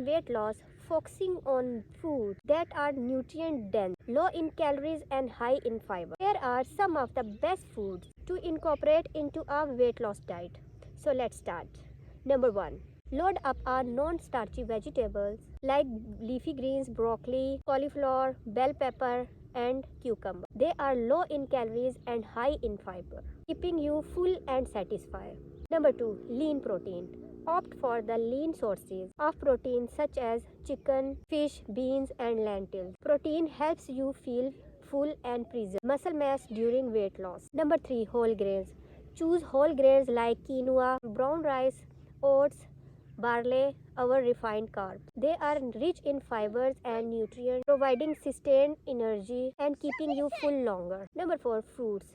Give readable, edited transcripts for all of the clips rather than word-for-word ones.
weight loss, focusing on foods that are nutrient dense, low in calories, and high in fiber. Here are some of the best foods to incorporate into our weight loss diet. So let's start. Number 1. Load up on non-starchy vegetables like leafy greens, broccoli, cauliflower, bell pepper, and cucumber. They are low in calories and high in fiber, keeping you full and satisfied. Number 2. Lean protein. Opt for the lean sources of protein such as chicken, fish, beans, and lentils. Protein helps you feel full and preserve muscle mass during weight loss. Number 3. Whole grains. Choose whole grains like quinoa, brown rice, oats, barley, our refined carbs. They are rich in fibers and nutrients, providing sustained energy and keeping you full longer. Number 4. Fruits.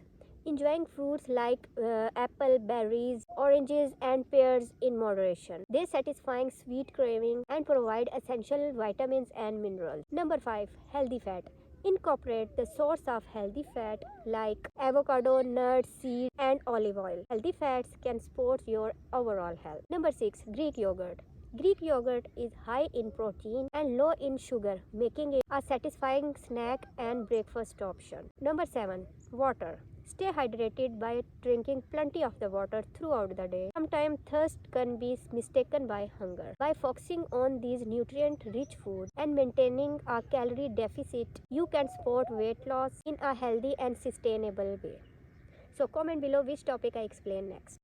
Enjoying fruits like apple, berries, oranges, and pears in moderation. They satisfy sweet craving and provide essential vitamins and minerals. Number 5. Healthy fat. Incorporate the source of healthy fat like avocado, nuts, seeds, and olive oil. Healthy fats can support your overall health. Number 6. Greek yogurt. Greek yogurt is high in protein and low in sugar, making it a satisfying snack and breakfast option. Number 7. Water. Stay hydrated by drinking plenty of the water throughout the day. Sometimes thirst can be mistaken by hunger. By focusing on these nutrient-rich foods and maintaining a calorie deficit, you can support weight loss in a healthy and sustainable way. So comment below which topic I explain next.